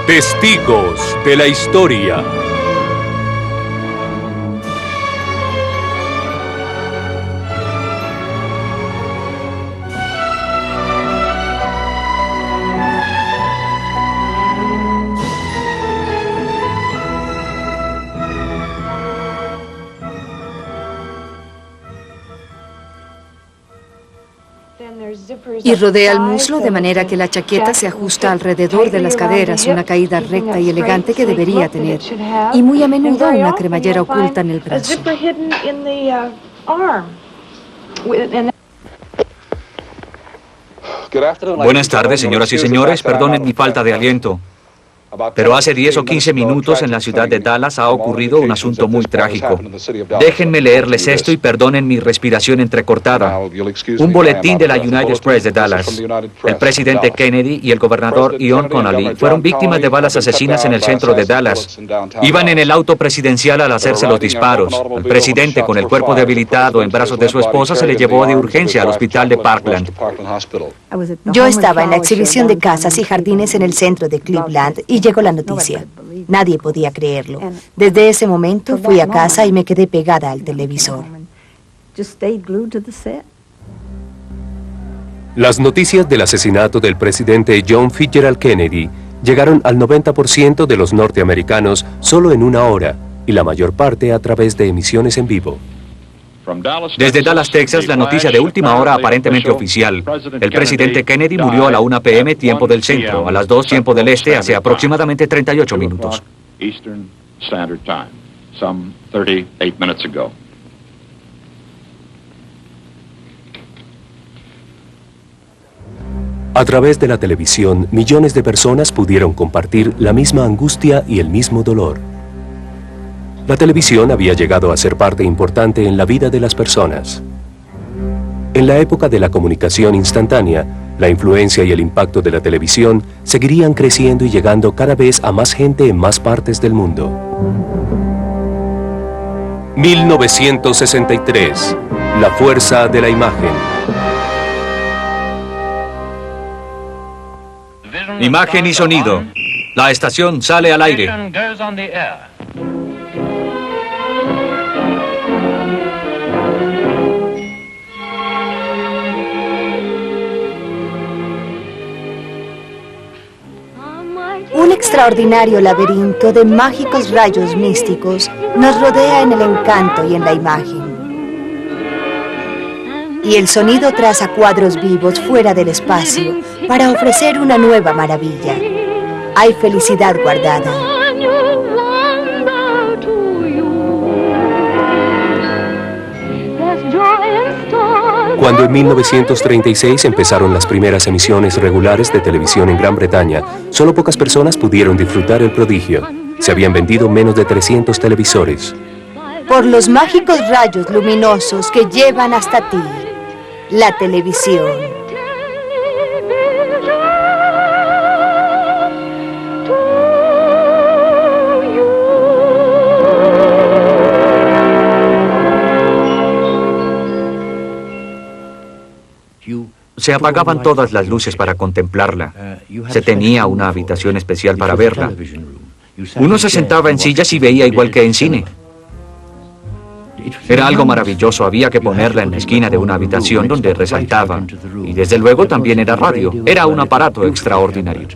Testigos de la historia. Y rodea el muslo de manera que la chaqueta se ajusta alrededor de las caderas, una caída recta y elegante que debería tener. Y muy a menudo una cremallera oculta en el brazo. Buenas tardes, señoras y señores. Perdonen mi falta de aliento. Pero hace 10 o 15 minutos en la ciudad de Dallas ha ocurrido un asunto muy trágico. Déjenme leerles esto y perdonen mi respiración entrecortada. Un boletín de la United Press de Dallas. El presidente Kennedy y el gobernador Ian Connolly fueron víctimas de balas asesinas en el centro de Dallas. Iban en el auto presidencial al hacerse los disparos. El presidente, con el cuerpo debilitado en brazos de su esposa, se le llevó de urgencia al hospital de Parkland. Yo estaba en la exhibición de casas y jardines en el centro de Cleveland y llegó la noticia. Nadie podía creerlo. Desde ese momento fui a casa y me quedé pegada al televisor. Las noticias del asesinato del presidente John Fitzgerald Kennedy llegaron al 90% de los norteamericanos solo en una hora, y la mayor parte a través de emisiones en vivo. Desde Dallas, Texas, la noticia de última hora aparentemente oficial. El presidente Kennedy murió a la 1 p.m. tiempo del centro, a las 2 tiempo del este, hace aproximadamente 38 minutos. A través de la televisión, millones de personas pudieron compartir la misma angustia y el mismo dolor. La televisión había llegado a ser parte importante en la vida de las personas. En la época de la comunicación instantánea, la influencia y el impacto de la televisión seguirían creciendo y llegando cada vez a más gente en más partes del mundo. 1963. La fuerza de la imagen. Imagen y sonido. La estación sale al aire. Un extraordinario laberinto de mágicos rayos místicos nos rodea en el encanto y en la imagen. Y el sonido traza cuadros vivos fuera del espacio para ofrecer una nueva maravilla. Hay felicidad guardada. Cuando en 1936 empezaron las primeras emisiones regulares de televisión en Gran Bretaña, solo pocas personas pudieron disfrutar el prodigio. Se habían vendido menos de 300 televisores. Por los mágicos rayos luminosos que llevan hasta ti, la televisión. Se apagaban todas las luces para contemplarla. Se tenía una habitación especial para verla. Uno se sentaba en sillas y veía igual que en cine. Era algo maravilloso, había que ponerla en la esquina de una habitación donde resaltaba. Y desde luego también era radio, era un aparato extraordinario.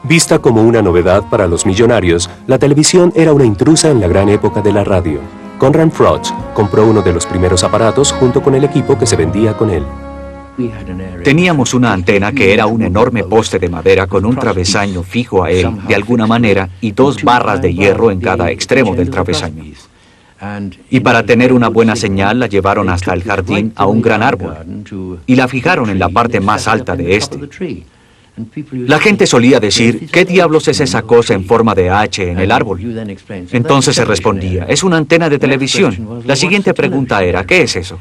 Vista como una novedad para los millonarios, la televisión era una intrusa en la gran época de la radio. Conrad Frost compró uno de los primeros aparatos junto con el equipo que se vendía con él. Teníamos una antena que era un enorme poste de madera con un travesaño fijo a él, de alguna manera, y 2 barras de hierro en cada extremo del travesaño. Y para tener una buena señal la llevaron hasta el jardín a un gran árbol y la fijaron en la parte más alta de este. La gente solía decir, ¿qué diablos es esa cosa en forma de H en el árbol? Entonces se respondía, es una antena de televisión. La siguiente pregunta era, ¿qué es eso?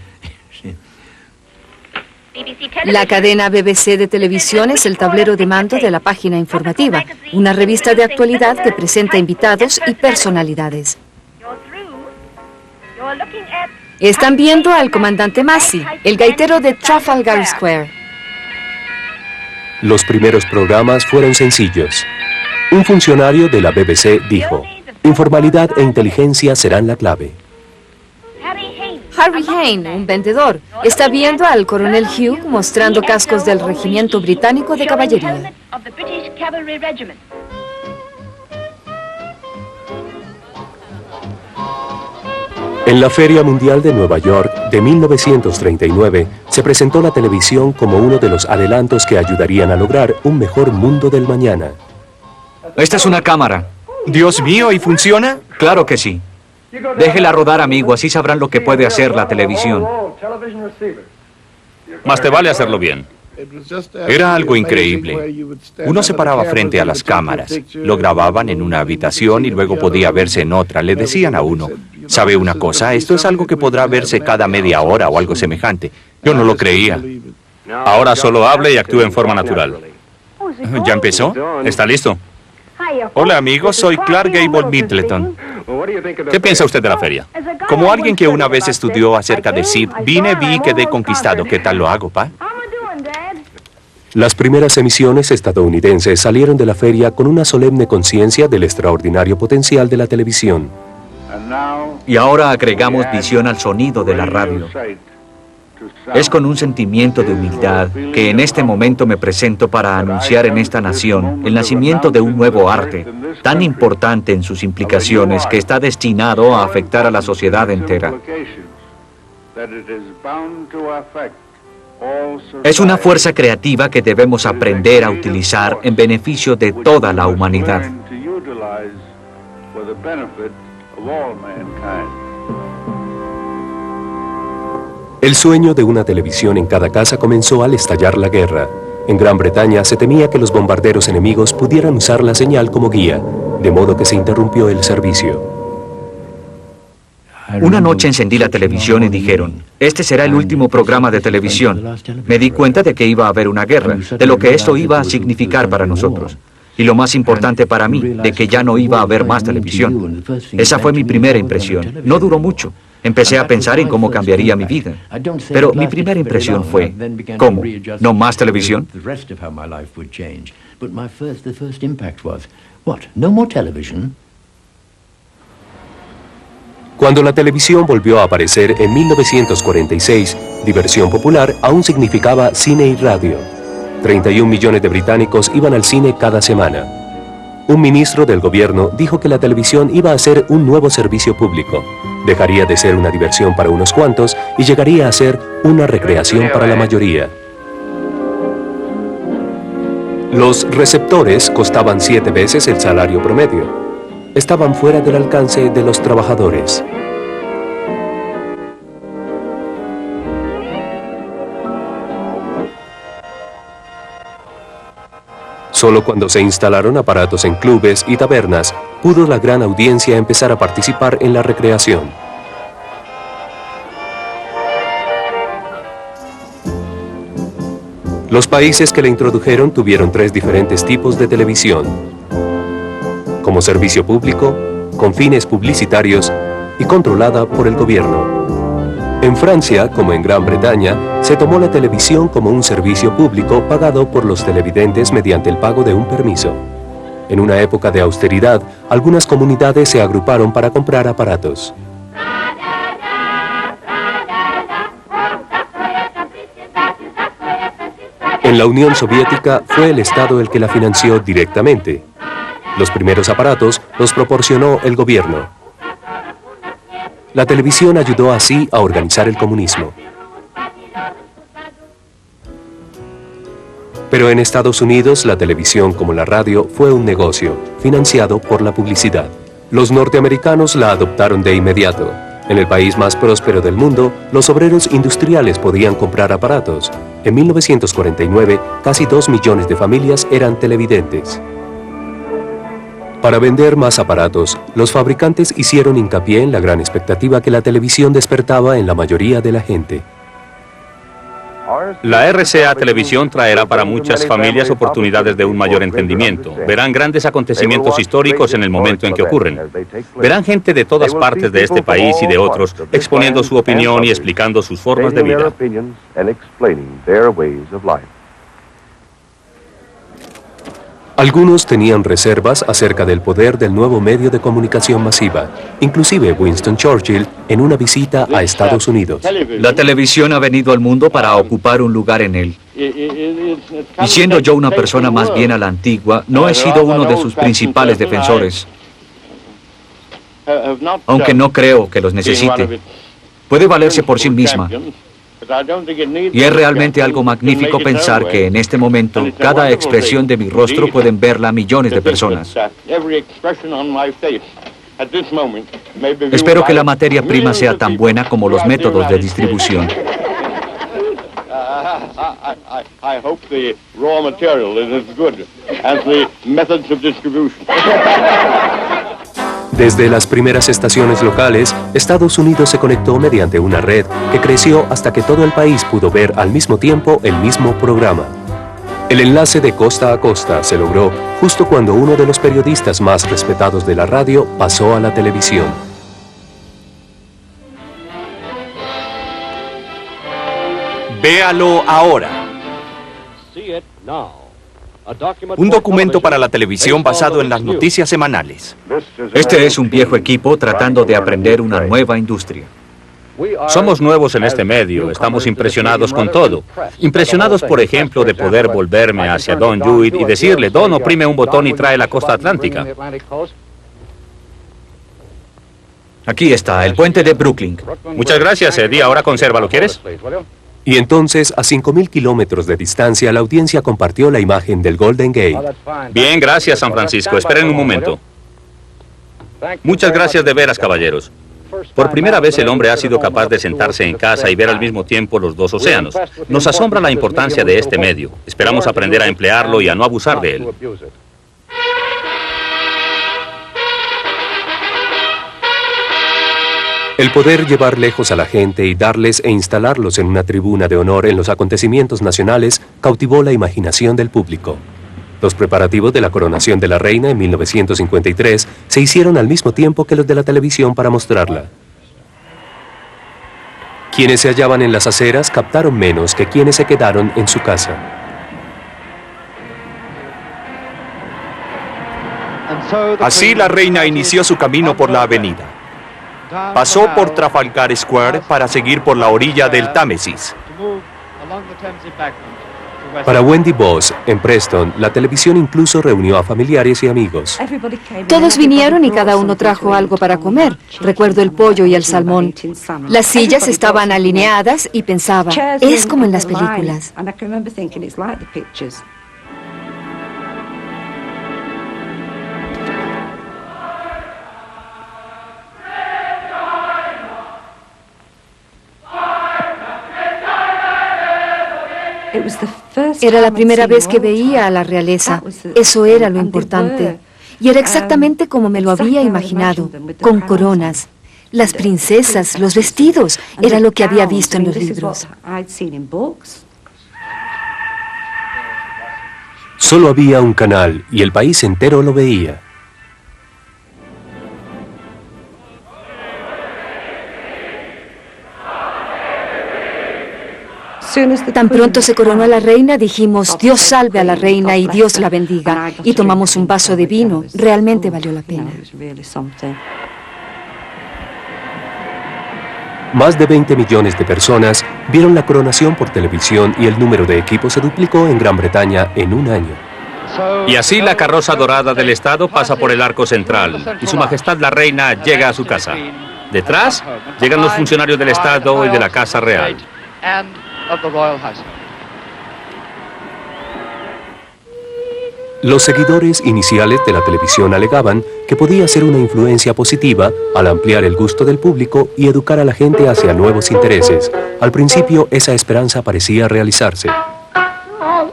La cadena BBC de televisión es el tablero de mando de la página informativa, una revista de actualidad que presenta invitados y personalidades. Están viendo al comandante Massey, el gaitero de Trafalgar Square. Los primeros programas fueron sencillos. Un funcionario de la BBC dijo: informalidad e inteligencia serán la clave. Harry Hayne, un vendedor, está viendo al coronel Hugh mostrando cascos del Regimiento Británico de Caballería. En la Feria Mundial de Nueva York de 1939 se presentó la televisión como uno de los adelantos que ayudarían a lograr un mejor mundo del mañana. Esta es una cámara. Dios mío, ¿y funciona? Claro que sí. Déjela rodar, amigo, así sabrán lo que puede hacer la televisión. Más te vale hacerlo bien. Era algo increíble. Uno se paraba frente a las cámaras, lo grababan en una habitación y luego podía verse en otra. Le decían a uno: ¿sabe una cosa? Esto es algo que podrá verse cada media hora o algo semejante. Yo no lo creía. Ahora solo hable y actúe en forma natural. ¿Ya empezó? ¿Está listo? Hola amigos, soy Clark Gable Middleton. ¿Qué piensa usted de la feria? Como alguien que una vez estudió acerca de Sid, vine, vi y quedé conquistado. ¿Qué tal lo hago, pa? Las primeras emisiones estadounidenses salieron de la feria con una solemne conciencia del extraordinario potencial de la televisión. Y ahora agregamos visión al sonido de la radio. Es con un sentimiento de humildad que en este momento me presento para anunciar en esta nación el nacimiento de un nuevo arte, tan importante en sus implicaciones que está destinado a afectar a la sociedad entera. Es una fuerza creativa que debemos aprender a utilizar en beneficio de toda la humanidad. El sueño de una televisión en cada casa comenzó al estallar la guerra. En Gran Bretaña se temía que los bombarderos enemigos pudieran usar la señal como guía, de modo que se interrumpió el servicio. Una noche encendí la televisión y dijeron: este será el último programa de televisión. Me di cuenta de que iba a haber una guerra, de lo que esto iba a significar para nosotros. Y lo más importante para mí, de que ya no iba a haber más televisión. Esa fue mi primera impresión. No duró mucho. Empecé a pensar en cómo cambiaría mi vida. Pero mi primera impresión fue: ¿cómo? ¿No más televisión? Cuando la televisión volvió a aparecer en 1946, diversión popular aún significaba cine y radio. 31 millones de británicos iban al cine cada semana. Un ministro del gobierno dijo que la televisión iba a ser un nuevo servicio público. Dejaría de ser una diversión para unos cuantos y llegaría a ser una recreación para la mayoría. Los receptores costaban 7 veces el salario promedio. Estaban fuera del alcance de los trabajadores. Solo cuando se instalaron aparatos en clubes y tabernas, pudo la gran audiencia empezar a participar en la recreación. Los países que la introdujeron tuvieron 3 diferentes tipos de televisión: como servicio público, con fines publicitarios y controlada por el gobierno. En Francia, como en Gran Bretaña, se tomó la televisión como un servicio público pagado por los televidentes mediante el pago de un permiso. En una época de austeridad, algunas comunidades se agruparon para comprar aparatos. En la Unión Soviética fue el Estado el que la financió directamente. Los primeros aparatos los proporcionó el gobierno. La televisión ayudó así a organizar el comunismo. Pero en Estados Unidos, la televisión, como la radio, fue un negocio, financiado por la publicidad. Los norteamericanos la adoptaron de inmediato. En el país más próspero del mundo, los obreros industriales podían comprar aparatos. En 1949, casi 2 millones de familias eran televidentes. Para vender más aparatos, los fabricantes hicieron hincapié en la gran expectativa que la televisión despertaba en la mayoría de la gente. La RCA Televisión traerá para muchas familias oportunidades de un mayor entendimiento. Verán grandes acontecimientos históricos en el momento en que ocurren. Verán gente de todas partes de este país y de otros exponiendo su opinión y explicando sus formas de vida. Algunos tenían reservas acerca del poder del nuevo medio de comunicación masiva, inclusive Winston Churchill en una visita a Estados Unidos. La televisión ha venido al mundo para ocupar un lugar en él. Y siendo yo una persona más bien a la antigua, no he sido uno de sus principales defensores, aunque no creo que los necesite. Puede valerse por sí misma. Y es realmente algo magnífico pensar que en este momento cada expresión de mi rostro pueden verla millones de personas. Espero que la materia prima sea tan buena como los métodos de distribución. Desde las primeras estaciones locales, Estados Unidos se conectó mediante una red que creció hasta que todo el país pudo ver al mismo tiempo el mismo programa. El enlace de costa a costa se logró justo cuando uno de los periodistas más respetados de la radio pasó a la televisión. Véalo ahora. Un documento para la televisión basado en las noticias semanales. Este es un viejo equipo tratando de aprender una nueva industria. Somos nuevos en este medio, estamos impresionados con todo. Impresionados, por ejemplo, de poder volverme hacia Don Hewitt y decirle, Don, oprime un botón y trae la costa atlántica. Aquí está, el puente de Brooklyn. Muchas gracias, Eddie. Ahora consérvalo, ¿quieres? Y entonces, a 5.000 kilómetros de distancia, la audiencia compartió la imagen del Golden Gate. Bien, gracias, San Francisco. Esperen un momento. Muchas gracias de veras, caballeros. Por primera vez el hombre ha sido capaz de sentarse en casa y ver al mismo tiempo los dos océanos. Nos asombra la importancia de este medio. Esperamos aprender a emplearlo y a no abusar de él. El poder llevar lejos a la gente y darles e instalarlos en una tribuna de honor en los acontecimientos nacionales cautivó la imaginación del público. Los preparativos de la coronación de la reina en 1953 se hicieron al mismo tiempo que los de la televisión para mostrarla. Quienes se hallaban en las aceras captaron menos que quienes se quedaron en su casa. Así la reina inició su camino por la avenida. Pasó por Trafalgar Square para seguir por la orilla del Támesis. Para Wendy Boss, en Preston, la televisión incluso reunió a familiares y amigos. Todos vinieron y cada uno trajo algo para comer. Recuerdo el pollo y el salmón. Las sillas estaban alineadas y pensaba, es como en las películas. Era la primera vez que veía a la realeza. Eso era lo importante. Y era exactamente como me lo había imaginado, con coronas. Las princesas, los vestidos, era lo que había visto en los libros. Solo había un canal y el país entero lo veía. Tan pronto se coronó a la reina, dijimos, Dios salve a la reina y Dios la bendiga. Y tomamos un vaso de vino. Realmente valió la pena. Más de 20 millones de personas vieron la coronación por televisión y el número de equipos se duplicó en Gran Bretaña en un año. Y así la carroza dorada del Estado pasa por el arco central y Su Majestad la Reina llega a su casa. Detrás llegan los funcionarios del Estado y de la Casa Real. Los seguidores iniciales de la televisión alegaban que podía ser una influencia positiva al ampliar el gusto del público y educar a la gente hacia nuevos intereses. Al principio, esa esperanza parecía realizarse.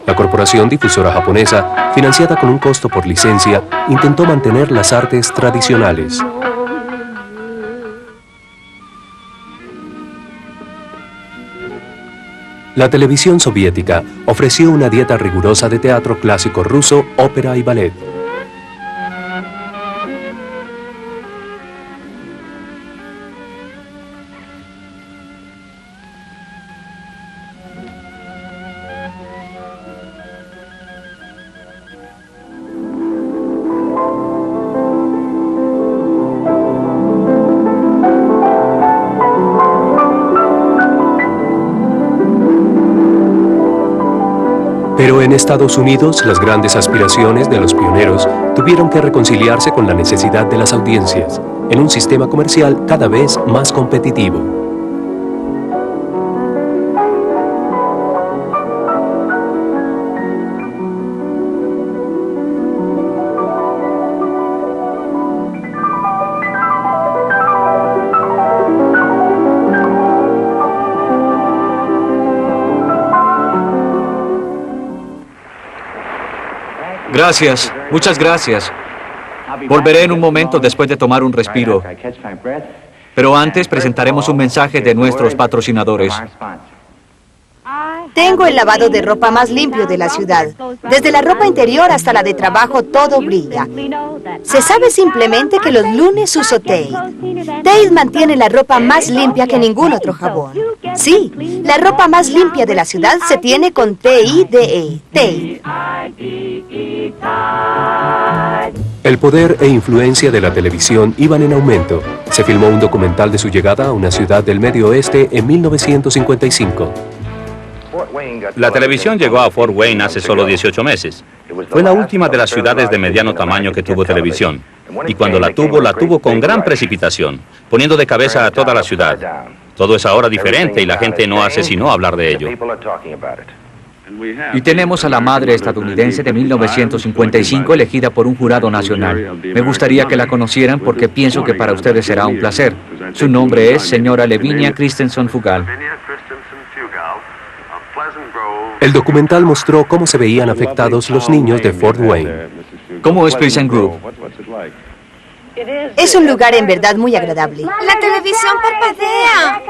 La corporación difusora japonesa, financiada con un costo por licencia, intentó mantener las artes tradicionales. La televisión soviética ofreció una dieta rigurosa de teatro clásico ruso, ópera y ballet. Pero en Estados Unidos, las grandes aspiraciones de los pioneros tuvieron que reconciliarse con la necesidad de las audiencias, en un sistema comercial cada vez más competitivo. Gracias, muchas gracias. Volveré en un momento después de tomar un respiro. Pero antes presentaremos un mensaje de nuestros patrocinadores. Tengo el lavado de ropa más limpio de la ciudad. Desde la ropa interior hasta la de trabajo, todo brilla. Se sabe simplemente que los lunes uso Tide. Tide mantiene la ropa más limpia que ningún otro jabón. Sí, la ropa más limpia de la ciudad se tiene con T-I-D-E. Tide. El poder e influencia de la televisión iban en aumento. Se filmó un documental de su llegada a una ciudad del Medio Oeste en 1955. La televisión llegó a Fort Wayne hace solo 18 meses. Fue la última de las ciudades de mediano tamaño que tuvo televisión. Y cuando la tuvo con gran precipitación, poniendo de cabeza a toda la ciudad. Todo es ahora diferente y la gente no hace sino hablar de ello. Y tenemos a la madre estadounidense de 1955 elegida por un jurado nacional. Me gustaría que la conocieran porque pienso que para ustedes será un placer. Su nombre es señora Lavinia Christensen Fugal. El documental mostró cómo se veían afectados los niños de Fort Wayne. ¿Cómo es Pleasant Grove? Es un lugar en verdad muy agradable. La televisión parpadea.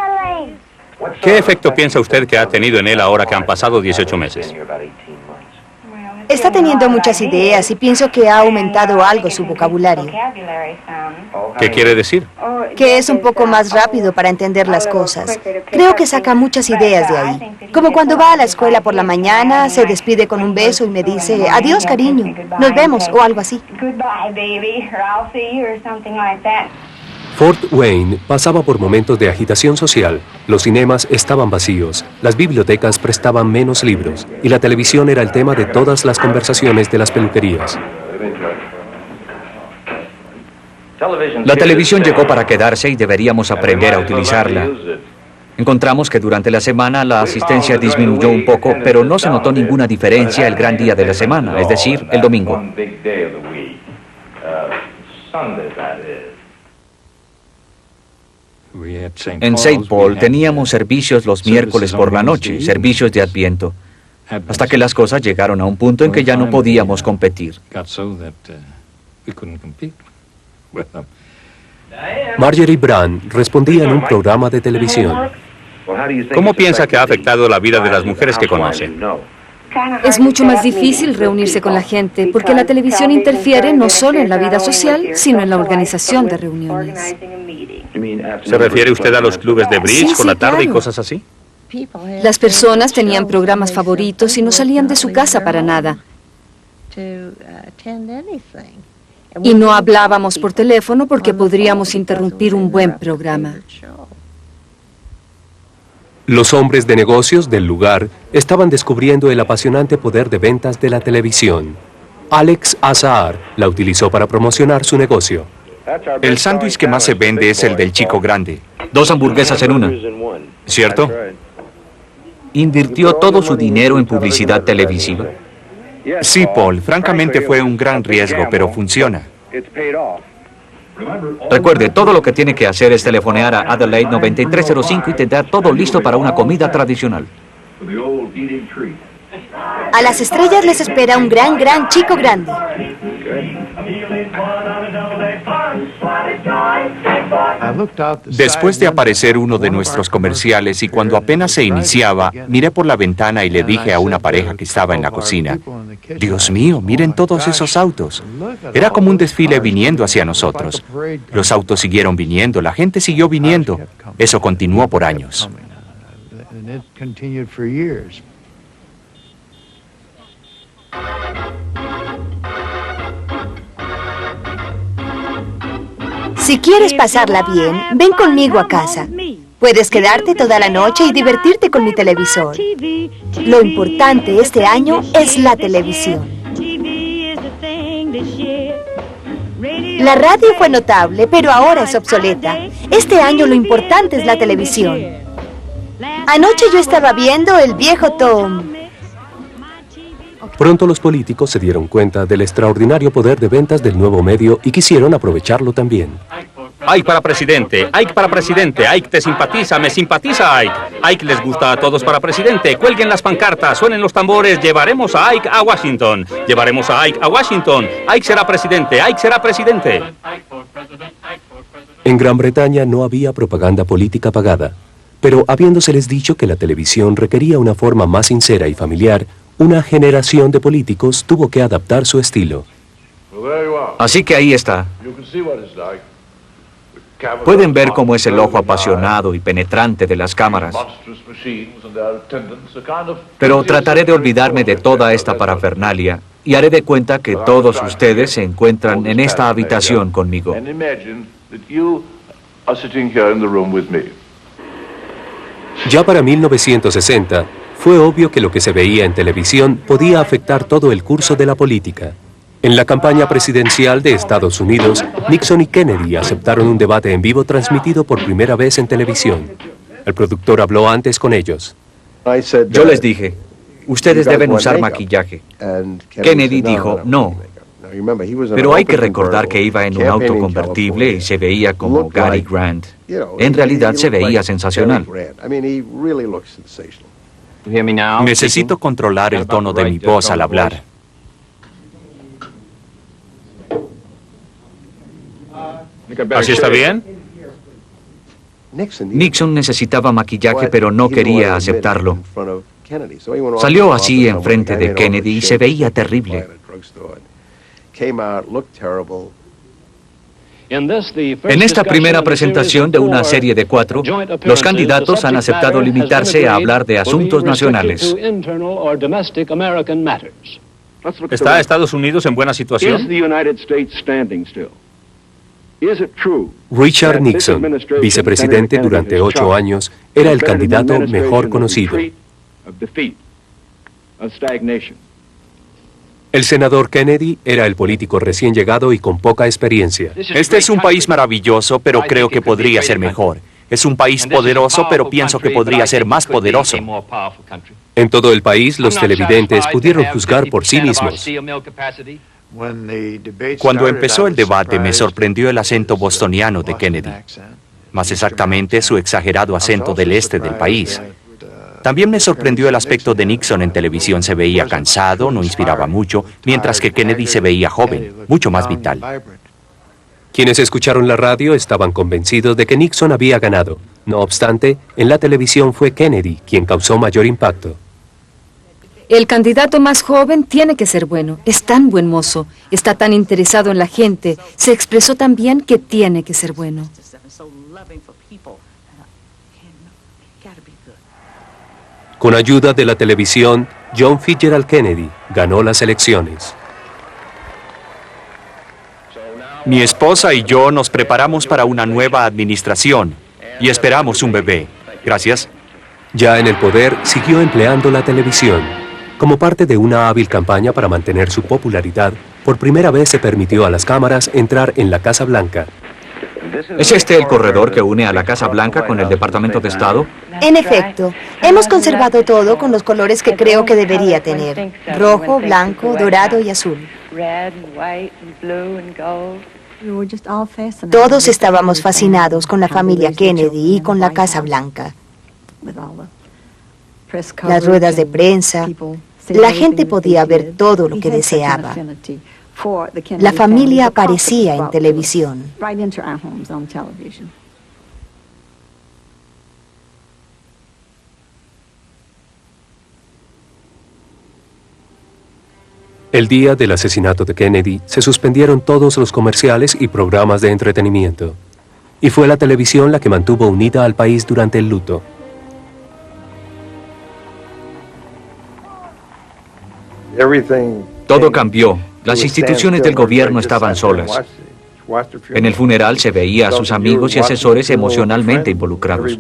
¿Qué efecto piensa usted que ha tenido en él ahora que han pasado 18 meses? Está teniendo muchas ideas y pienso que ha aumentado algo su vocabulario. ¿Qué quiere decir? Que es un poco más rápido para entender las cosas. Creo que saca muchas ideas de ahí. Como cuando va a la escuela por la mañana, se despide con un beso y me dice, adiós cariño, nos vemos o algo así. Fort Wayne pasaba por momentos de agitación social. Los cinemas estaban vacíos, las bibliotecas prestaban menos libros y la televisión era el tema de todas las conversaciones de las peluquerías. La televisión llegó para quedarse y deberíamos aprender a utilizarla. Encontramos que durante la semana la asistencia disminuyó un poco, pero no se notó ninguna diferencia el gran día de la semana, es decir, el domingo. En St. Paul teníamos servicios los miércoles por la noche, servicios de Adviento, hasta que las cosas llegaron a un punto en que ya no podíamos competir. Marjorie Brand respondía en un programa de televisión. ¿Cómo piensa que ha afectado la vida de las mujeres que conoce? Es mucho más difícil reunirse con la gente porque la televisión interfiere no solo en la vida social, sino en la organización de reuniones. ¿Se refiere usted a los clubes de bridge Sí, por la sí, tarde y claro. cosas así? Las personas tenían programas favoritos y no salían de su casa para nada. Y no hablábamos por teléfono porque podríamos interrumpir un buen programa. Los hombres de negocios del lugar estaban descubriendo el apasionante poder de ventas de la televisión. Alex Azar la utilizó para promocionar su negocio. El sándwich que más se vende es el del chico grande, 2 hamburguesas en una. ¿cierto? ¿Invirtió todo su dinero en publicidad televisiva? Sí, Paul, francamente fue un gran riesgo, pero funciona. Recuerde, todo lo que tiene que hacer es telefonear a Adelaide 9305 y tendrá todo listo para una comida tradicional. A las estrellas les espera un gran chico grande. Después de aparecer uno de nuestros comerciales y cuando apenas se iniciaba, miré por la ventana y le dije a una pareja que estaba en la cocina, Dios mío, miren todos esos autos. Era como un desfile viniendo hacia nosotros. Los autos siguieron viniendo, la gente siguió viniendo. Eso continuó por años. Si quieres pasarla bien, ven conmigo a casa. Puedes quedarte toda la noche y divertirte con mi televisor. Lo importante este año es la televisión. La radio fue notable, pero ahora es obsoleta. Este año lo importante es la televisión. Anoche yo estaba viendo El Viejo Tom. Pronto los políticos se dieron cuenta del extraordinario poder de ventas del nuevo medio y quisieron aprovecharlo también. Ike para presidente, Ike para presidente, Ike te simpatiza, me simpatiza Ike. Ike les gusta a todos para presidente, cuelguen las pancartas, suenen los tambores, llevaremos a Ike a Washington, llevaremos a Ike a Washington, Ike será presidente, Ike será presidente. En Gran Bretaña no había propaganda política pagada, pero habiéndoseles dicho que la televisión requería una forma más sincera y familiar, una generación de políticos tuvo que adaptar su estilo. Así que ahí está. Pueden ver cómo es el ojo apasionado y penetrante de las cámaras. Pero trataré de olvidarme de toda esta parafernalia y haré de cuenta que todos ustedes se encuentran en esta habitación conmigo. Ya para 1960, fue obvio que lo que se veía en televisión podía afectar todo el curso de la política. En la campaña presidencial de Estados Unidos, Nixon y Kennedy aceptaron un debate en vivo transmitido por primera vez en televisión. El productor habló antes con ellos. Yo les dije, ustedes deben usar maquillaje. Kennedy dijo, no. Pero hay que recordar que iba en un auto convertible y se veía como Cary Grant. En realidad se veía sensacional. Necesito controlar el tono de mi voz al hablar. ¿Así está bien? Nixon necesitaba maquillaje, pero no quería aceptarlo. Salió así enfrente de Kennedy y se veía terrible. En esta primera presentación de una serie de 4, los candidatos han aceptado limitarse a hablar de asuntos nacionales. ¿Está Estados Unidos en buena situación? Richard Nixon, vicepresidente durante 8 años, era el candidato mejor conocido. El senador Kennedy era el político recién llegado y con poca experiencia. Este es un país maravilloso, pero creo que podría ser mejor. Es un país poderoso, pero pienso que podría ser más poderoso. En todo el país, los televidentes pudieron juzgar por sí mismos. Cuando empezó el debate, me sorprendió el acento bostoniano de Kennedy. Más exactamente, su exagerado acento del este del país. También me sorprendió el aspecto de Nixon en televisión. Se veía cansado, no inspiraba mucho, mientras que Kennedy se veía joven, mucho más vital. Quienes escucharon la radio estaban convencidos de que Nixon había ganado. No obstante, en la televisión fue Kennedy quien causó mayor impacto. El candidato más joven tiene que ser bueno. Es tan buen mozo, está tan interesado en la gente. Se expresó tan bien que tiene que ser bueno. Con ayuda de la televisión, John Fitzgerald Kennedy ganó las elecciones. Mi esposa y yo nos preparamos para una nueva administración y esperamos un bebé. Gracias. Ya en el poder, siguió empleando la televisión. Como parte de una hábil campaña para mantener su popularidad, por primera vez se permitió a las cámaras entrar en la Casa Blanca. ¿Es este el corredor que une a la Casa Blanca con el Departamento de Estado? En efecto, hemos conservado todo con los colores que creo que debería tener. Rojo, blanco, dorado y azul. Todos estábamos fascinados con la familia Kennedy y con la Casa Blanca. Las ruedas de prensa, la gente podía ver todo lo que deseaba. La familia aparecía en televisión. El día del asesinato de Kennedy, se suspendieron todos los comerciales y programas de entretenimiento. Y fue la televisión la que mantuvo unida al país durante el luto. Todo cambió. Las instituciones del gobierno estaban solas. En el funeral se veía a sus amigos y asesores emocionalmente involucrados.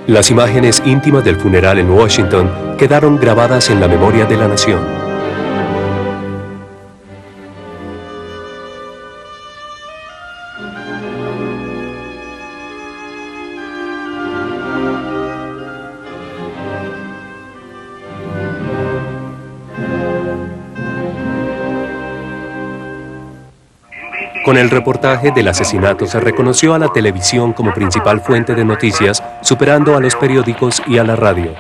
Las imágenes íntimas del funeral en Washington quedaron grabadas en la memoria de la nación. Con el reportaje del asesinato se reconoció a la televisión como principal fuente de noticias, superando a los periódicos y a la radio.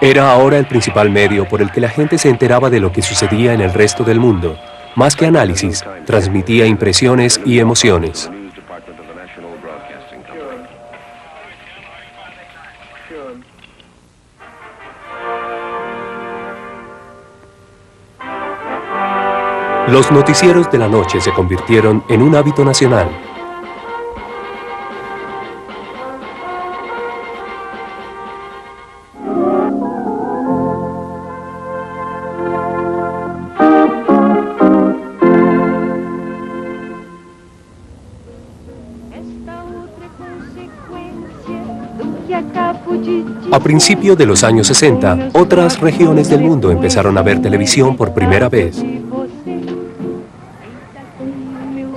Era ahora el principal medio por el que la gente se enteraba de lo que sucedía en el resto del mundo. Más que análisis, transmitía impresiones y emociones. Los noticieros de la noche se convirtieron en un hábito nacional. A principios de los años 60, otras regiones del mundo empezaron a ver televisión por primera vez.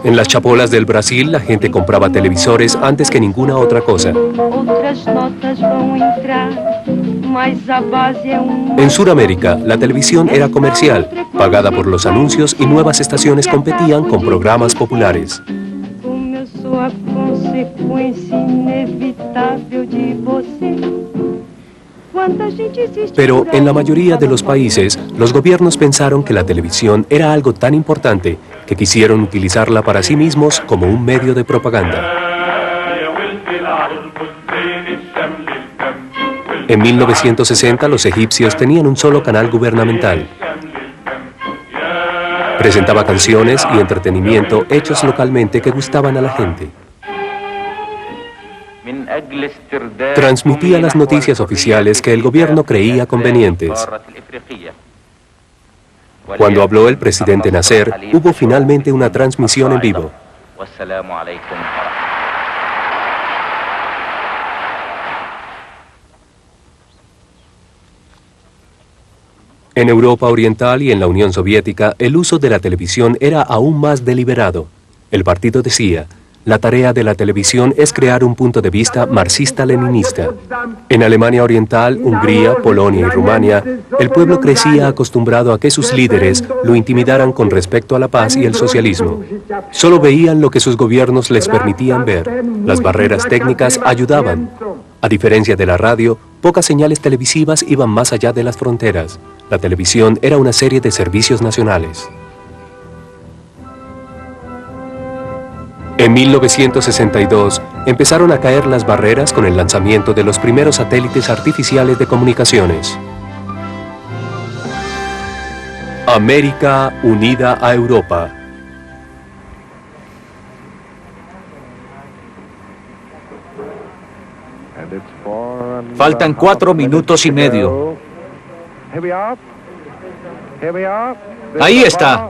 En las chapolas del Brasil, la gente compraba televisores antes que ninguna otra cosa. En Sudamérica, la televisión era comercial, pagada por los anuncios, y nuevas estaciones competían con programas populares. Pero en la mayoría de los países, los gobiernos pensaron que la televisión era algo tan importante que quisieron utilizarla para sí mismos como un medio de propaganda. En 1960, los egipcios tenían un solo canal gubernamental. Presentaba canciones y entretenimiento hechos localmente que gustaban a la gente. Transmitía las noticias oficiales que el gobierno creía convenientes. Cuando habló el presidente Nasser, hubo finalmente una transmisión en vivo. En Europa Oriental y en la Unión Soviética, el uso de la televisión era aún más deliberado. El partido decía: la tarea de la televisión es crear un punto de vista marxista-leninista. En Alemania Oriental, Hungría, Polonia y Rumania, el pueblo crecía acostumbrado a que sus líderes lo intimidaran con respecto a la paz y el socialismo. Solo veían lo que sus gobiernos les permitían ver. Las barreras técnicas ayudaban. A diferencia de la radio, pocas señales televisivas iban más allá de las fronteras. La televisión era una serie de servicios nacionales. En 1962 empezaron a caer las barreras con el lanzamiento de los primeros satélites artificiales de comunicaciones. América unida a Europa. Faltan 4 minutos y medio. Ahí está.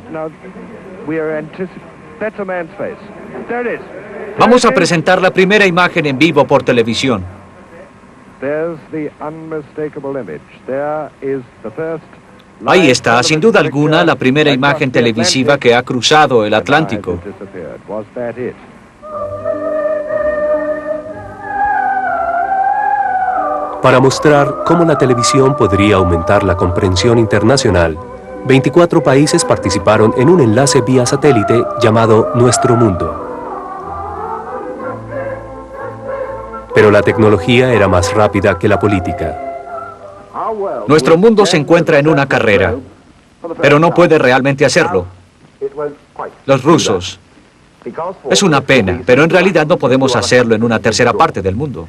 Vamos a presentar la primera imagen en vivo por televisión. Ahí está, sin duda alguna, la primera imagen televisiva que ha cruzado el Atlántico. Para mostrar cómo la televisión podría aumentar la comprensión internacional, 24 países participaron en un enlace vía satélite llamado Nuestro Mundo. Pero la tecnología era más rápida que la política. Nuestro mundo se encuentra en una carrera, pero no puede realmente hacerlo. Los rusos. Es una pena, pero en realidad no podemos hacerlo en una tercera parte del mundo.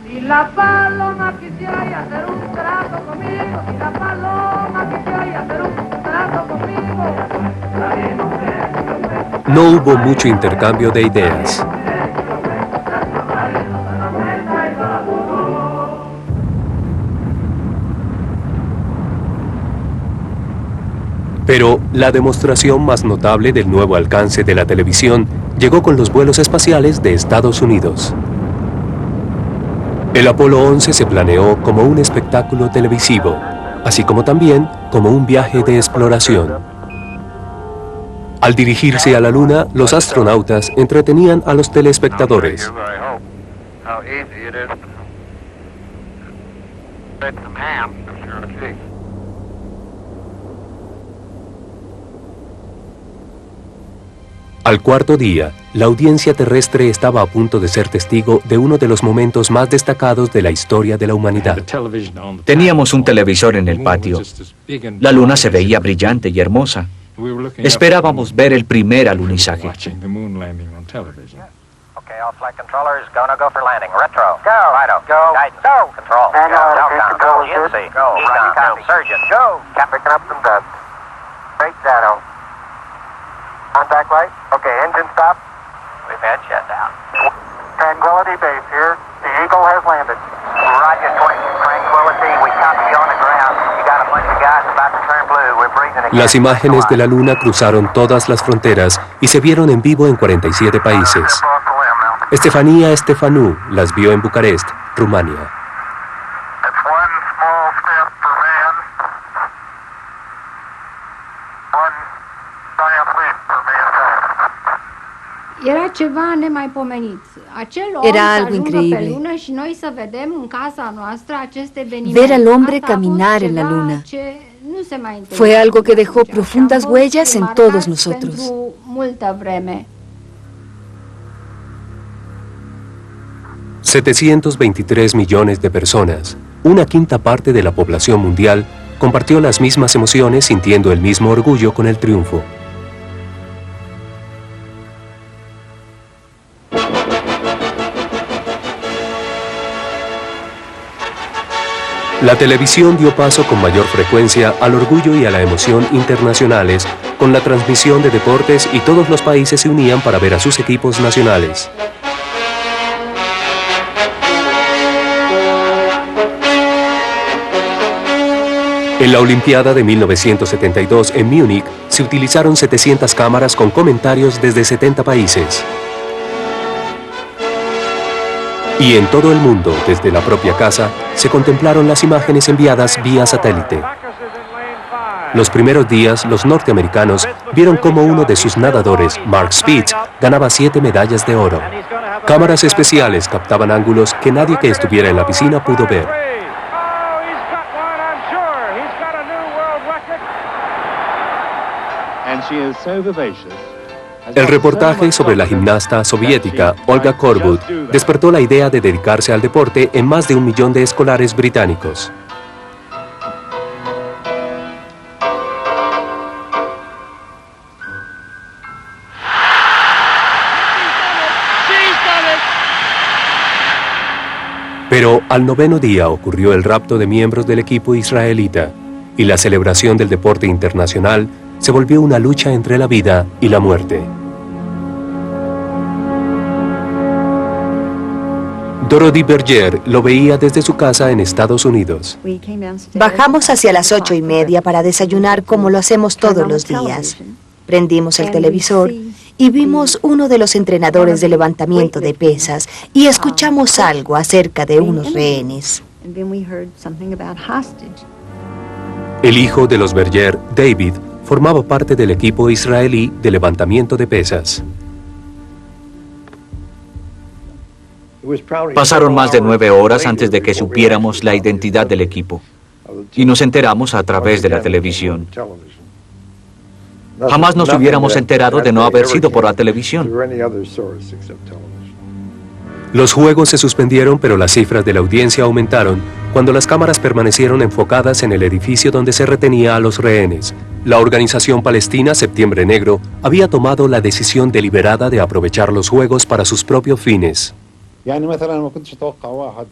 Y la paloma quisiera hacer un trato conmigo, y la paloma quisiera hacer un trato conmigo. No hubo mucho intercambio de ideas. Pero la demostración más notable del nuevo alcance de la televisión llegó con los vuelos espaciales de Estados Unidos. El Apolo 11 se planeó como un espectáculo televisivo, así como también como un viaje de exploración. Al dirigirse a la Luna, los astronautas entretenían a los telespectadores. Al cuarto día, la audiencia terrestre estaba a punto de ser testigo de uno de los momentos más destacados de la historia de la humanidad. Teníamos un televisor en el patio. La luna se veía brillante y hermosa. Esperábamos ver el primer alunizaje. Okay, all flight controllers, go for landing. Retro. Go. Righto. Go. Guidance. Go. Control. Delcom. Go. GNC. Go. Econ. Surgeon. Go. Picking up some dust. Straight shadow. Contact light. Okay, engine stop. We've had shutdown. Tranquility Base here. The Eagle has landed. Roger, Tranquility. We copy you on the ground. You got a bunch of guys about to turn blue. We're breathing again. Las imágenes de la Luna cruzaron todas las fronteras y se vieron en vivo en 47 países. Estefanía Estefanú las vio en Bucarest, Rumania. Era algo increíble. Ver al hombre caminar en la luna. Fue algo que dejó profundas huellas en todos nosotros. 723 millones de personas, una quinta parte de la población mundial, compartió las mismas emociones sintiendo el mismo orgullo con el triunfo. La televisión dio paso con mayor frecuencia al orgullo y a la emoción internacionales, con la transmisión de deportes y todos los países se unían para ver a sus equipos nacionales. En la Olimpiada de 1972 en Múnich se utilizaron 700 cámaras con comentarios desde 70 países. Y en todo el mundo, desde la propia casa, se contemplaron las imágenes enviadas vía satélite. Los primeros días, los norteamericanos vieron cómo uno de sus nadadores, Mark Spitz, ganaba 7 medallas de oro. Cámaras especiales captaban ángulos que nadie que estuviera en la piscina pudo ver. El reportaje sobre la gimnasta soviética Olga Korbut despertó la idea de dedicarse al deporte en más de 1 millón de escolares británicos. Pero al 9º día ocurrió el rapto de miembros del equipo israelita y la celebración del deporte internacional se volvió una lucha entre la vida y la muerte. Dorothy Berger lo veía desde su casa en Estados Unidos. Bajamos hacia las 8:30 para desayunar como lo hacemos todos los días. Prendimos el televisor y vimos uno de los entrenadores de levantamiento de pesas y escuchamos algo acerca de unos rehenes. El hijo de los Berger, David, formaba parte del equipo israelí de levantamiento de pesas. Pasaron más de 9 horas antes de que supiéramos la identidad del equipo y nos enteramos a través de la televisión. Jamás nos hubiéramos enterado de no haber sido por la televisión. Los juegos se suspendieron, pero las cifras de la audiencia aumentaron cuando las cámaras permanecieron enfocadas en el edificio donde se retenía a los rehenes. La organización palestina Septiembre Negro había tomado la decisión deliberada de aprovechar los juegos para sus propios fines.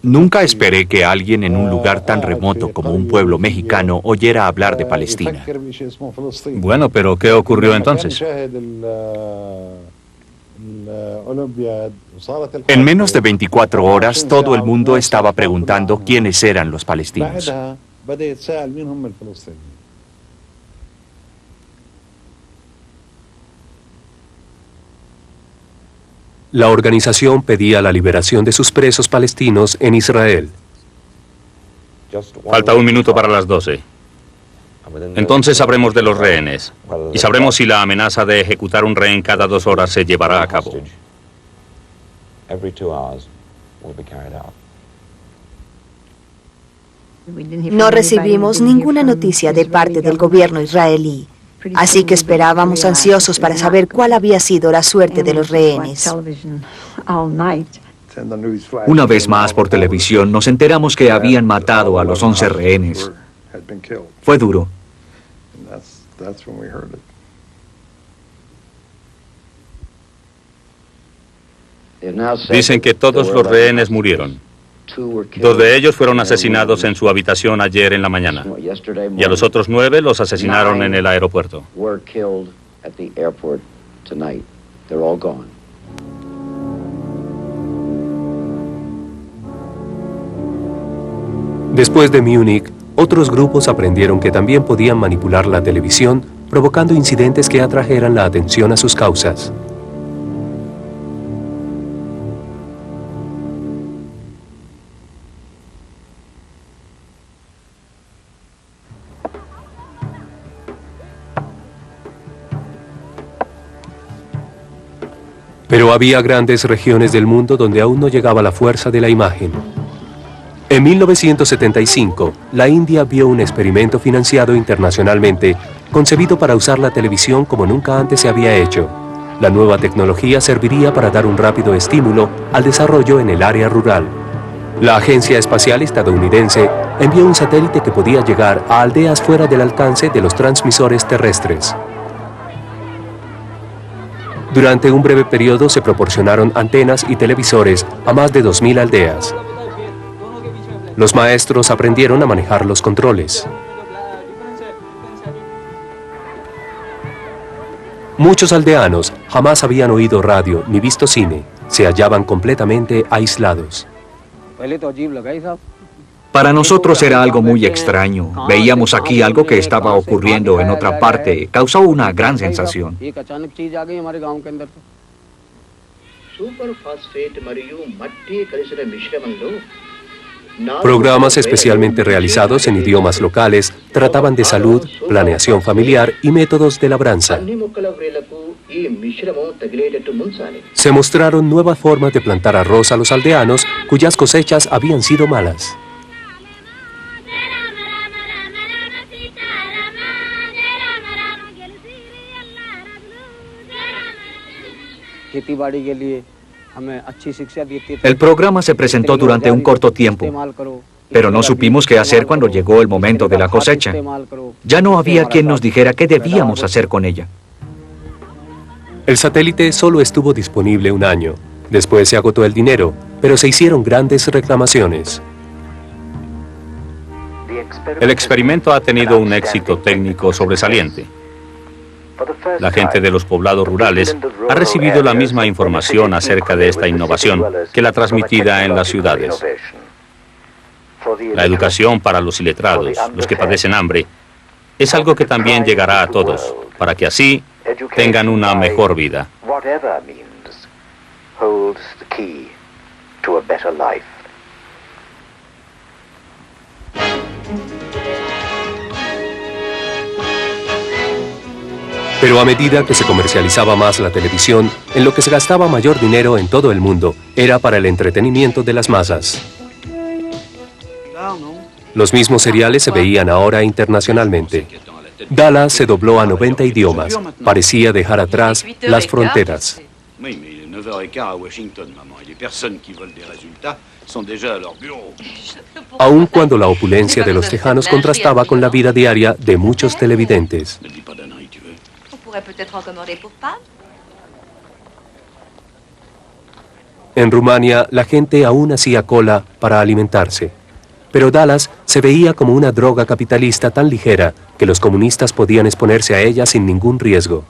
Nunca esperé que alguien en un lugar tan remoto como un pueblo mexicano oyera hablar de Palestina. Bueno, pero ¿qué ocurrió entonces? En menos de 24 horas, todo el mundo estaba preguntando quiénes eran los palestinos. La organización pedía la liberación de sus presos palestinos en Israel. Falta 1 minuto para las 12. Entonces sabremos de los rehenes y sabremos si la amenaza de ejecutar un rehén cada 2 horas se llevará a cabo. No recibimos ninguna noticia de parte del gobierno israelí, así que esperábamos ansiosos para saber cuál había sido la suerte de los rehenes. Una vez más por televisión nos enteramos que habían matado a los 11 rehenes. Fue duro. Dicen que todos los rehenes murieron. 2 de ellos fueron asesinados en su habitación ayer en la mañana. Y a los otros 9 los asesinaron en el aeropuerto. Después de Múnich, otros grupos aprendieron que también podían manipular la televisión, provocando incidentes que atrajeran la atención a sus causas. Pero había grandes regiones del mundo donde aún no llegaba la fuerza de la imagen. En 1975, la India vio un experimento financiado internacionalmente, concebido para usar la televisión como nunca antes se había hecho. La nueva tecnología serviría para dar un rápido estímulo al desarrollo en el área rural. La Agencia Espacial Estadounidense envió un satélite que podía llegar a aldeas fuera del alcance de los transmisores terrestres. Durante un breve periodo se proporcionaron antenas y televisores a más de 2.000 aldeas. Los maestros aprendieron a manejar los controles. Muchos aldeanos jamás habían oído radio ni visto cine. Se hallaban completamente aislados. Para nosotros era algo muy extraño. Veíamos aquí algo que estaba ocurriendo en otra parte. Causó una gran sensación. Programas especialmente realizados en idiomas locales trataban de salud, planeación familiar y métodos de labranza. Se mostraron nuevas formas de plantar arroz a los aldeanos cuyas cosechas habían sido malas. El programa se presentó durante un corto tiempo, pero no supimos qué hacer cuando llegó el momento de la cosecha. Ya no había quien nos dijera qué debíamos hacer con ella. El satélite solo estuvo disponible 1 año. Después se agotó el dinero, pero se hicieron grandes reclamaciones. El experimento ha tenido un éxito técnico sobresaliente. La gente de los poblados rurales ha recibido la misma información acerca de esta innovación que la transmitida en las ciudades. La educación para los iletrados, los que padecen hambre, es algo que también llegará a todos, para que así tengan una mejor vida. Pero a medida que se comercializaba más la televisión, en lo que se gastaba mayor dinero en todo el mundo era para el entretenimiento de las masas. Los mismos seriales se veían ahora internacionalmente. Dallas se dobló a 90 idiomas. Parecía dejar atrás las fronteras. Aun cuando la opulencia de los tejanos contrastaba con la vida diaria de muchos televidentes. En Rumania, la gente aún hacía cola para alimentarse. Pero Dallas se veía como una droga capitalista tan ligera que los comunistas podían exponerse a ella sin ningún riesgo.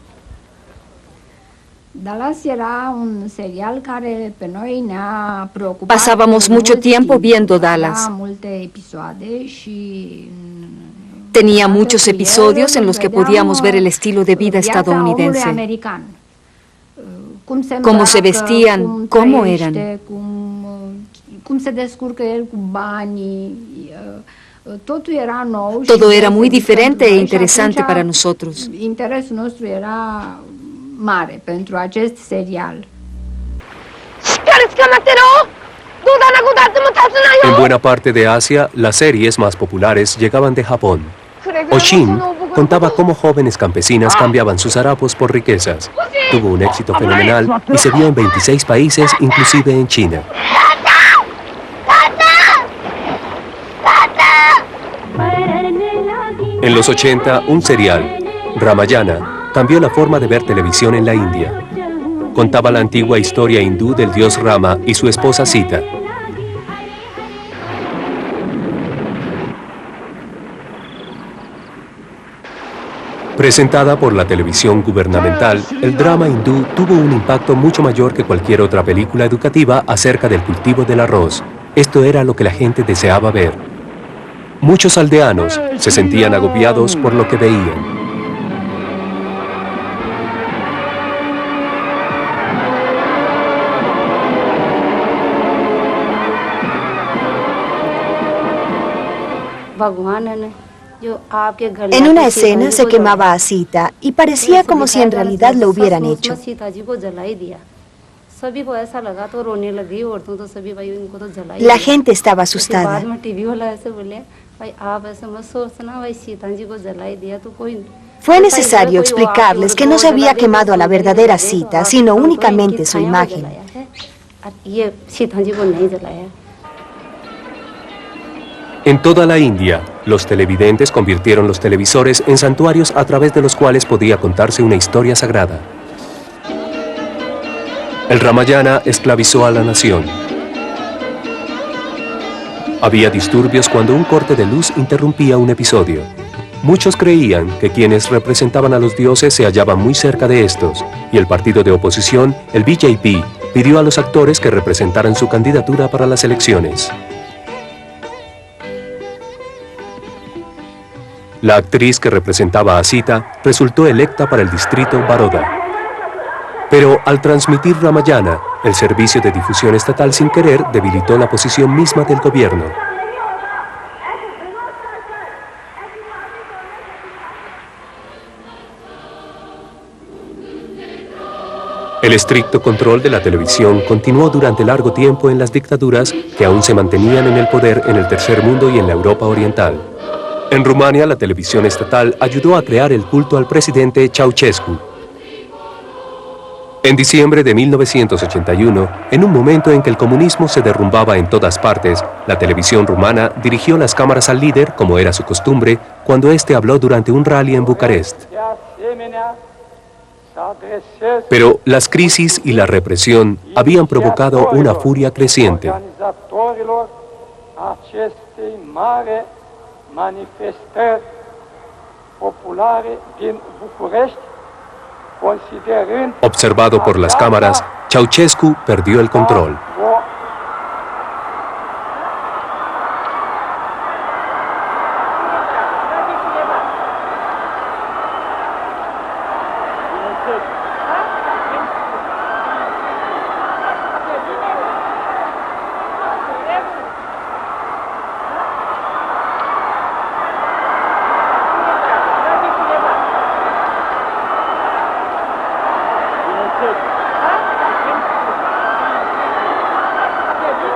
Pasábamos mucho tiempo viendo Dallas. Tenía muchos episodios en los que podíamos ver el estilo de vida estadounidense. Cómo se vestían, cómo eran. Todo era muy diferente e interesante para nosotros. En buena parte de Asia, las series más populares llegaban de Japón. Oshin contaba cómo jóvenes campesinas cambiaban sus harapos por riquezas. Tuvo un éxito fenomenal y se vio en 26 países, inclusive en China. En los 80, un serial, Ramayana, cambió la forma de ver televisión en la India. Contaba la antigua historia hindú del dios Rama y su esposa Sita. Presentada por la televisión gubernamental, el drama hindú tuvo un impacto mucho mayor que cualquier otra película educativa acerca del cultivo del arroz. Esto era lo que la gente deseaba ver. Muchos aldeanos se sentían agobiados por lo que veían. En una escena se quemaba a Sita y parecía como si en realidad lo hubieran hecho. La gente estaba asustada. Fue necesario explicarles que no se había quemado a la verdadera Sita, sino únicamente su imagen. En toda la India, los televidentes convirtieron los televisores en santuarios a través de los cuales podía contarse una historia sagrada. El Ramayana esclavizó a la nación. Había disturbios cuando un corte de luz interrumpía un episodio. Muchos creían que quienes representaban a los dioses se hallaban muy cerca de estos, y el partido de oposición, el BJP, pidió a los actores que representaran su candidatura para las elecciones. La actriz que representaba a Sita resultó electa para el distrito Baroda. Pero al transmitir Ramayana, el servicio de difusión estatal sin querer debilitó la posición misma del gobierno. El estricto control de la televisión continuó durante largo tiempo en las dictaduras que aún se mantenían en el poder en el Tercer Mundo y en la Europa Oriental. En Rumania, la televisión estatal ayudó a crear el culto al presidente Ceausescu. En diciembre de 1981, en un momento en que el comunismo se derrumbaba en todas partes, la televisión rumana dirigió las cámaras al líder, como era su costumbre, cuando éste habló durante un rally en Bucarest. Pero las crisis y la represión habían provocado una furia creciente. Observado por las cámaras, Ceausescu perdió el control.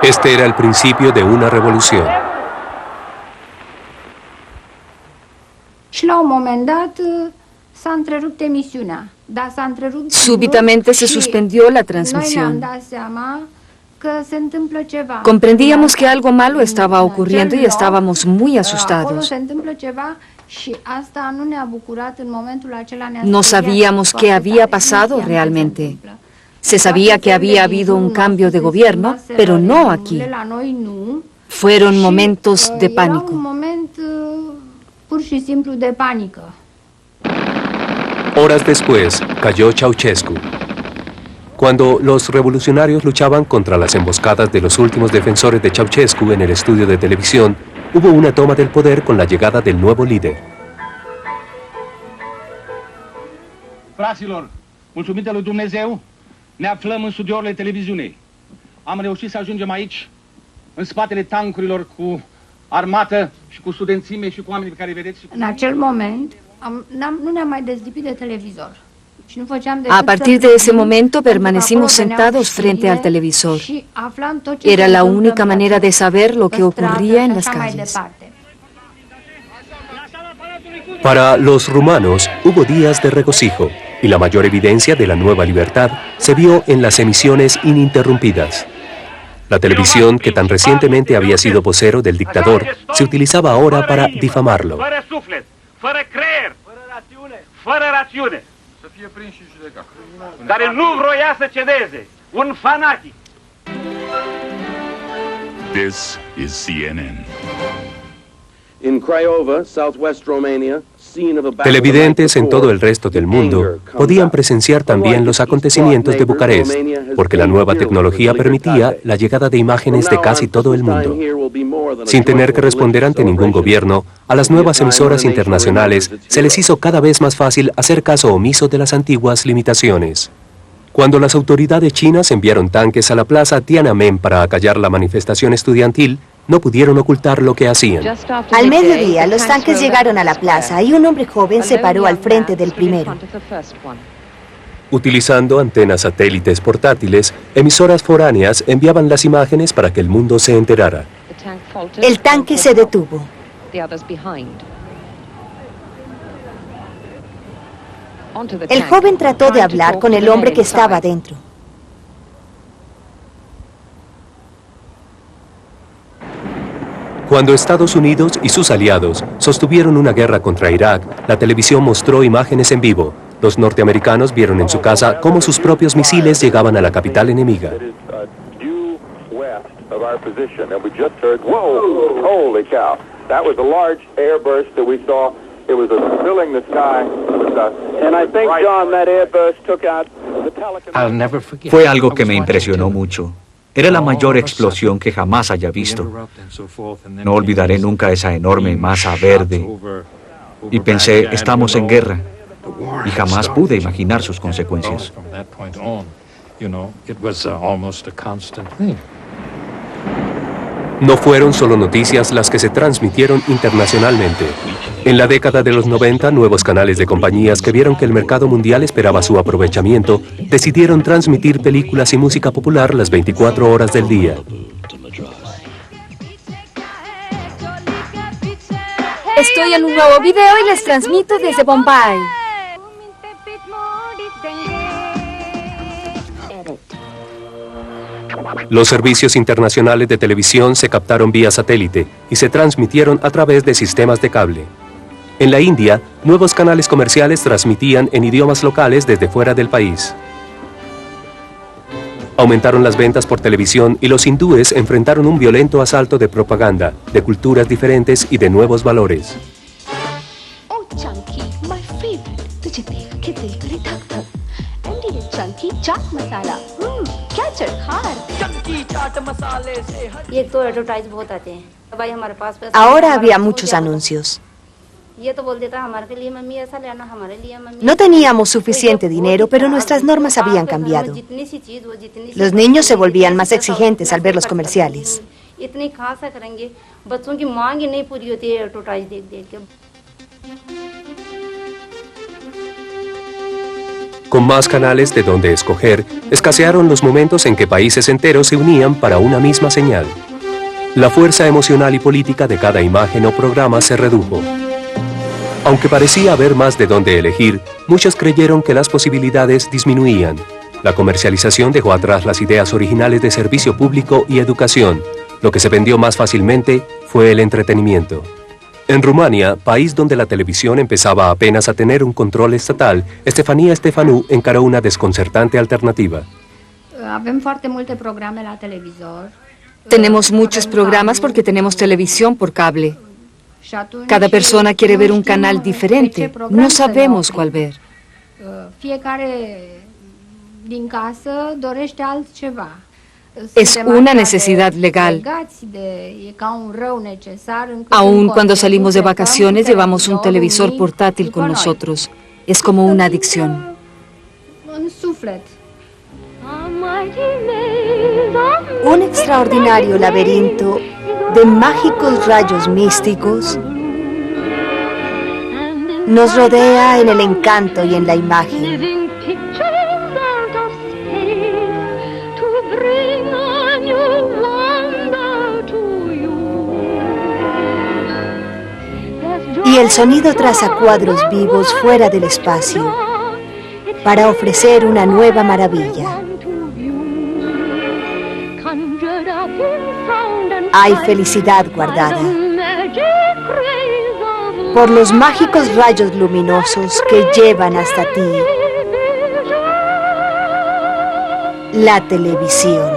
Este era el principio de una revolución. Súbitamente se suspendió la transmisión. Comprendíamos que algo malo estaba ocurriendo y estábamos muy asustados. No sabíamos qué había pasado realmente. Se sabía que había habido un cambio de gobierno, pero no aquí. Fueron momentos de pánico. Horas después, cayó Ceausescu. Cuando los revolucionarios luchaban contra las emboscadas de los últimos defensores de Ceausescu en el estudio de televisión, hubo una toma del poder con la llegada del nuevo líder. Fraților, mulțumită lui Dumnezeu, ne aflăm în studiorile televiziunii. Am reușit să ajungem aici, în spatele tancurilor, cu armată și cu studențime și cu oamenii pe care îi vedeți. În acel moment, nu ne-am mai dezlipit de televizor. A partir de ese momento permanecimos sentados frente al televisor. Era la única manera de saber lo que ocurría en las calles. Para los rumanos hubo días de regocijo y la mayor evidencia de la nueva libertad se vio en las emisiones ininterrumpidas. La televisión, que tan recientemente había sido vocero del dictador, se utilizaba ahora para difamarlo. Care nu vroia să cedeze, un fanatic. This is CNN. In Craiova, southwest Romania, Televidentes en todo el resto del mundo podían presenciar también los acontecimientos de Bucarest, porque la nueva tecnología permitía la llegada de imágenes de casi todo el mundo. Sin tener que responder ante ningún gobierno, a las nuevas emisoras internacionales se les hizo cada vez más fácil hacer caso omiso de las antiguas limitaciones. Cuando las autoridades chinas enviaron tanques a la plaza Tiananmen para acallar la manifestación estudiantil, no pudieron ocultar lo que hacían. Al mediodía, los tanques llegaron a la plaza y un hombre joven se paró al frente del primero. Utilizando antenas satélites portátiles, emisoras foráneas enviaban las imágenes para que el mundo se enterara. El tanque se detuvo. El joven trató de hablar con el hombre que estaba dentro. Cuando Estados Unidos y sus aliados sostuvieron una guerra contra Irak, la televisión mostró imágenes en vivo. Los norteamericanos vieron en su casa cómo sus propios misiles llegaban a la capital enemiga. Fue algo que me impresionó mucho. Era la mayor explosión que jamás haya visto. No olvidaré nunca esa enorme masa verde. Y pensé, estamos en guerra. Y jamás pude imaginar sus consecuencias. No fueron solo noticias las que se transmitieron internacionalmente. En la década de los 90, nuevos canales de compañías que vieron que el mercado mundial esperaba su aprovechamiento, decidieron transmitir películas y música popular las 24 horas del día. Estoy en un nuevo video y les transmito desde Bombay. Los servicios internacionales de televisión se captaron vía satélite y se transmitieron a través de sistemas de cable. En la India, nuevos canales comerciales transmitían en idiomas locales desde fuera del país. Aumentaron las ventas por televisión y los hindúes enfrentaron un violento asalto de propaganda, de culturas diferentes y de nuevos valores. Ahora había muchos anuncios. No teníamos suficiente dinero, pero nuestras normas habían cambiado. Los niños se volvían más exigentes al ver los comerciales. Con más canales de donde escoger, escasearon los momentos en que países enteros se unían para una misma señal. La fuerza emocional y política de cada imagen o programa se redujo. Aunque parecía haber más de dónde elegir, muchos creyeron que las posibilidades disminuían. La comercialización dejó atrás las ideas originales de servicio público y educación. Lo que se vendió más fácilmente fue el entretenimiento. En Rumania, país donde la televisión empezaba apenas a tener un control estatal, Stefania Stefanu encaró una desconcertante alternativa. Avem foarte multe programe la televizor. Tenemos muchos programas porque tenemos televisión por cable. Cada persona quiere ver un canal diferente. No sabemos cuál ver. Fiecare din casă dorește altceva. Es una necesidad legal. Aun cuando salimos de vacaciones llevamos un televisor portátil con nosotros. Es como una adicción. Un extraordinario laberinto de mágicos rayos místicos nos rodea en el encanto y en la imagen. Y el sonido traza cuadros vivos fuera del espacio para ofrecer una nueva maravilla. Hay felicidad guardada por los mágicos rayos luminosos que llevan hasta ti la televisión.